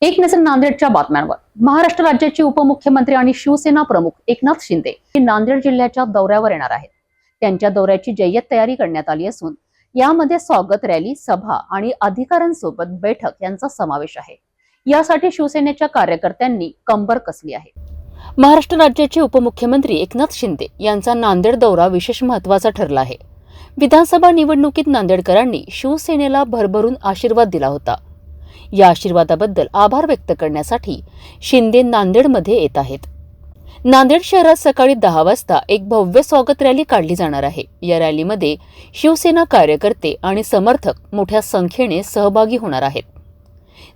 एक नजर नांदेडच्या बातम्यांवर। महाराष्ट्र राज्याचे उपमुख्यमंत्री आणि शिवसेना प्रमुख एकनाथ शिंदे हे नांदेड जिल्ह्याच्या दौऱ्यावर येणार आहेत। त्यांच्या दौऱ्याची जय्यत तयारी करण्यात आली असून यामध्ये स्वागत रॅली, सभा आणि अधिकाऱ्यांसोबत बैठक यांचा समावेश आहे। यासाठी शिवसेनेच्या कार्यकर्त्यांनी कंबर कसली आहे। महाराष्ट्र राज्याचे उपमुख्यमंत्री एकनाथ शिंदे यांचा नांदेड दौरा विशेष महत्त्वाचा ठरला आहे। विधानसभा निवडणुकीत नांदेडकरांनी शिवसेनेला भरभरून आशीर्वाद दिला होता। या आशीर्वादाबद्दल आभार व्यक्त करण्यासाठी शिंदे नांदेडमध्ये येत आहेत। नांदेड शहरात सकाळी 10 वाजता एक भव्य स्वागत रॅली काढली जाणार आहे। या रॅलीमध्ये शिवसेना कार्यकर्ते आणि समर्थक मोठ्या संख्येने सहभागी होणार आहेत।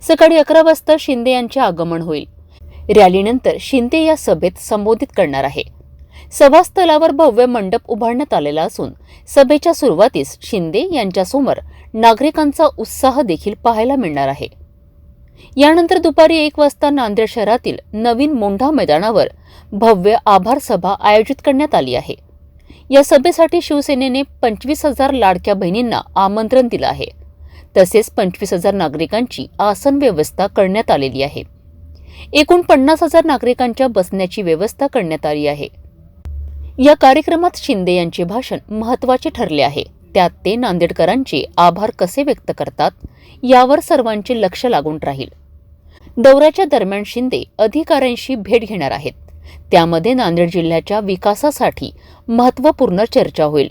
सकाळी 11 वाजता शिंदे यांचे आगमन होईल। रॅलीनंतर शिंदे या सभेत संबोधित करणार आहे। सभास्थळावर भव्य मंडप उभारण्यात आलेला असून सभेच्या सुरुवातीस शिंदे यांच्यासमोर नागरिकांचा उत्साह देखील पाहायला मिळणार आहे। यानंतर दुपारी 1 वाजता नांदेड शहरातील नवीन मोंढा मैदानावर भव्य आभार सभा आयोजित करण्यात आली आहे। या सभेसाठी शिवसेनेने 25,000 लाडक्या बहिणींना आमंत्रण दिलं आहे। तसेच 25,000 नागरिकांची आसन व्यवस्था करण्यात आलेली आहे। एकूण 50,000 नागरिकांच्या बसण्याची व्यवस्था करण्यात आली आहे। या कार्यक्रमात शिंदे यांचे भाषण महत्त्वाचे ठरले आहे। त्यात ते नांदेडकरांचे आभार कसे व्यक्त करतात यावर सर्वांचे लक्ष लागून राहील। दौऱ्याच्या दरम्यान शिंदे अधिकाऱ्यांशी भेट घेणार आहेत। त्यामध्ये नांदेड जिल्ह्याच्या विकासासाठी महत्त्वपूर्ण चर्चा होईल।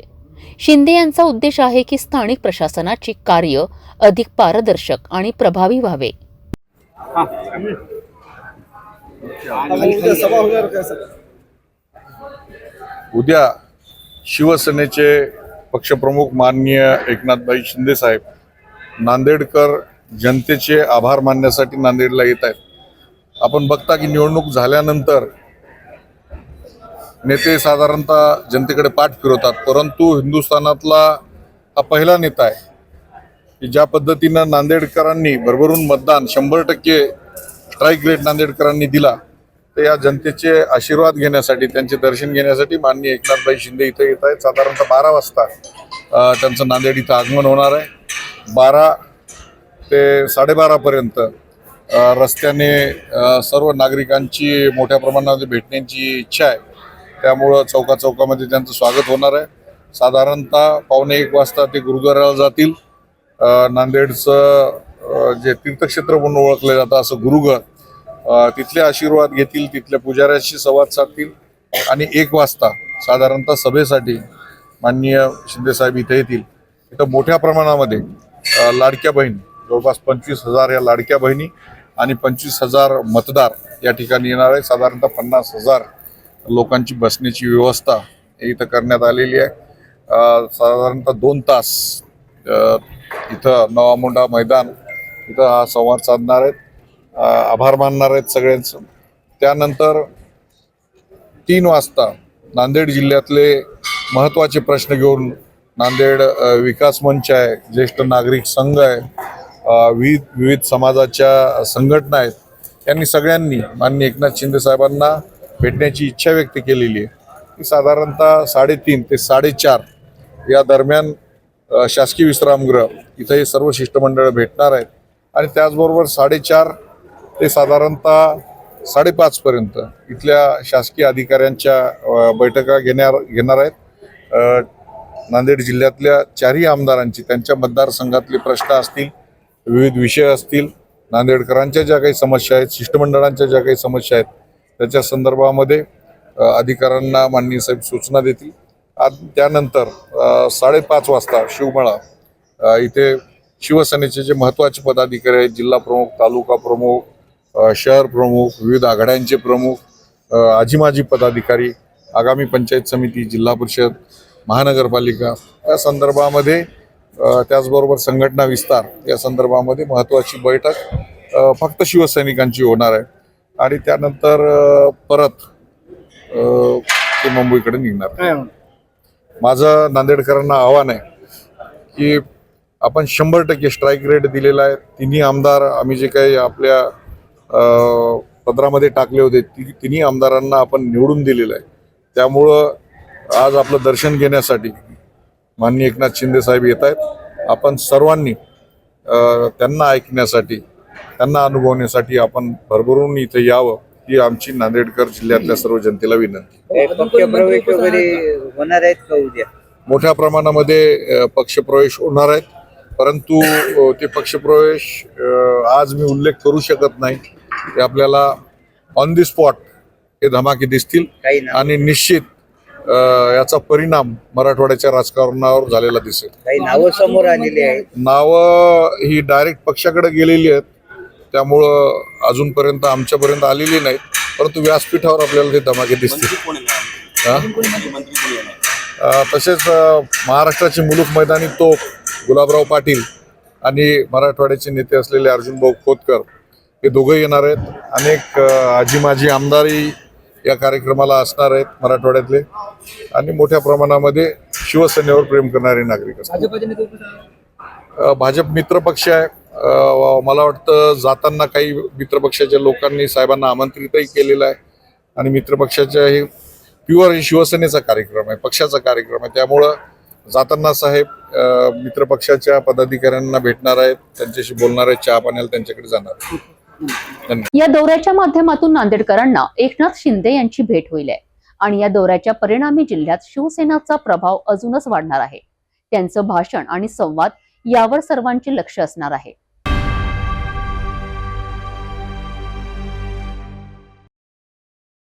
शिंदे यांचा उद्देश आहे की स्थानिक प्रशासनाचे कार्य अधिक पारदर्शक आणि प्रभावी व्हावे। उद्या शिवसेनेचे पक्षप्रमुख माननीय एकनाथभाई शिंदे साहेब नांदेडकर जनतेचे आभार मानण्यासाठी नांदेडला येत आहेत। आपण बघता की निवडणूक झाल्यानंतर नेते साधारणतः जनतेकडे पाठ फिरवतात, परंतु हिंदुस्थानातला हा पहिला नेता आहे की ज्या पद्धतीनं नांदेडकरांनी भरभरून मतदान 100% स्ट्राईक रेट नांदेडकरांनी दिला, तर या जनतेचे आशीर्वाद घेण्यासाठी, त्यांचे दर्शन घेण्यासाठी माननीय एकनाथभाई शिंदे इथे येत आहेत। साधारणतः 12 वाजता त्यांचं नांदेड इथं आगमन होणार आहे। 12 ते 12:30 पर्यंत रस्त्याने सर्व नागरिकांची मोठ्या प्रमाणामध्ये भेटण्याची इच्छा आहे। त्यामुळं चौकामध्ये त्यांचं स्वागत होणार आहे। साधारणतः 12:45 वाजता ते गुरुद्वाराला जातील। नांदेडचं जे तीर्थक्षेत्र म्हणून ओळखलं जातं असं गुरुघर, तिथले आशीर्वाद घेतील, तिथल्या पुजाऱ्याशी संवाद साधतील आणि 1 वाजता साधारणतः सभेसाठी माननीय शिंदे साहेब इथे येतील। इथं मोठ्या प्रमाणामध्ये लाडक्या बहिणी, जवळपास 25,000 या लाडक्या बहिणी आणि 25,000 मतदार या ठिकाणी येणार आहे। साधारणतः 50,000 लोकांची बसण्याची व्यवस्था इथं करण्यात आलेली आहे। साधारणतः 2 तास इथं नवा मोंढा मैदान इथं हा संवाद साधणार आहेत, आभार मानणार आहेत सगळ्यांचं। त्यानंतर 3 वाजता नांदेड जिल्ह्यातले महत्त्वाचे प्रश्न घेऊन नांदेड विकास मंच आहे, ज्येष्ठ नागरिक संघ आहे, विविध समाजाच्या संघटना आहेत, यांनी सगळ्यांनी माननीय एकनाथ शिंदे साहेबांना भेटण्याची इच्छा व्यक्त केलेली आहे। की साधारणतः 3:30 ते 4:30 या दरम्यान शासकीय विश्रामगृह इथं हे सर्व शिष्टमंडळ भेटणार आहेत आणि त्याचबरोबर 4:30 ते साधारणतः 5:30 पर्यंत इथल्या शासकीय अधिकाऱ्यांच्या बैठका घेणार आहेत। नांदेड जिल्ह्यातल्या 4ही आमदारांची, त्यांच्या मतदारसंघातले प्रश्न असतील, विविध विषय असतील, नांदेडकरांच्या ज्या काही समस्या आहेत, शिष्टमंडळांच्या ज्या काही समस्या आहेत, त्याच्या संदर्भामध्ये अधिकाऱ्यांना माननीय साहेब सूचना देतील। त्यानंतर 5:30 वाजता शिवमळा इथे शिवसेनेचे जे महत्त्वाचे पदाधिकारी आहेत, जिल्हा प्रमुख, तालुका प्रमुख, शहर प्रमुख, विविध आघाड्यांचे प्रमुख, आजी-माजी पदाधिकारी, आगामी पंचायत समिती, जिल्हा परिषद, महानगरपालिका या संदर्भामध्ये, त्याचबरोबर संघटना विस्तार या संदर्भामध्ये महत्त्वाची बैठक फक्त शिवसैनिकांची होणार आहे आणि त्यानंतर परत ते मुंबईकडे निघणार। माझं नांदेडकरांना आव्हान आहे की आपण 100% स्ट्राईक रेट दिलेला आहे। तिन्ही आमदार आम्ही जे काही आपल्या पत्रामध्ये टाकले होते, तिन्ही आमदारांना आपण निवडून दिलेलं आहे। त्यामुळं आज आपलं दर्शन घेण्यासाठी माननीय एकनाथ शिंदे साहेब येत आहेत। आपण सर्वांनी त्यांना ऐकण्यासाठी त्यांना अनुभवण्यासाठी आपण भरभरून इथे यावं ही आमची नांदेडकर जिल्ह्यातल्या सर्व जनतेला विनंती. पक्षप्रवेश वगैरे होणार आहेत का उद्या? मोठ्या प्रमाणामध्ये पक्षप्रवेश होणार आहेत, परंतु ते पक्षप्रवेश आज मी उल्लेख करू शकत नाही. ते आपल्याला ऑन दी स्पॉट हे धमाके दिसतील काही नाव आणि निश्चित याचा परिणाम मराठवाड्याच्या राजकारणावर झालेला दिसेल. काही नावं समोर आलेली आहेत. नावं ही डायरेक्ट पक्षाकडे गेलेली आहेत, त्यामुळं अजूनपर्यंत आमच्यापर्यंत आलेली नाहीत, परंतु व्यासपीठावर आपल्याला ते धमाके दिसतील. तसेच महाराष्ट्राचे मुलूक मैदानी तोफ गुलाबराव पाटील आणि मराठवाड्याचे नेते असलेले अर्जुनभाऊ खोतकर हे दोघं येणार आहेत. अनेक आजी माजी आमदारही या कार्यक्रमाला असणार आहेत मराठवाड्यातले, आणि मोठ्या प्रमाणामध्ये शिवसेनेवर प्रेम करणारे नागरिक असतात. भाजप मित्र पक्ष आहे. मला वाटतं जाताना काही मित्रपक्षाच्या लोकांनी साहेबांना आमंत्रितही केलेलं आहे, आणि मित्रपक्षाच्या हे प्युअर शिवसेनेचा कार्यक्रम आहे, पक्षाचा कार्यक्रम आहे. त्यामुळं जाताना साहेब मित्रपक्षाच्या पदाधिकाऱ्यांना भेटणार आहेत, त्यांच्याशी बोलणार आहेत, चहा पाण्याला त्यांच्याकडे जाणार आहेत. या दौऱ्याच्या माध्यमातून नांदेडकरांना एकनाथ शिंदे यांची भेट होईल आहे, आणि या दौऱ्याच्या परिणामी जिल्ह्यात शिवसेनाचा प्रभाव अजूनच वाढणार आहे. त्यांचं भाषण आणि संवाद यावर सर्वांचे लक्ष असणार आहे.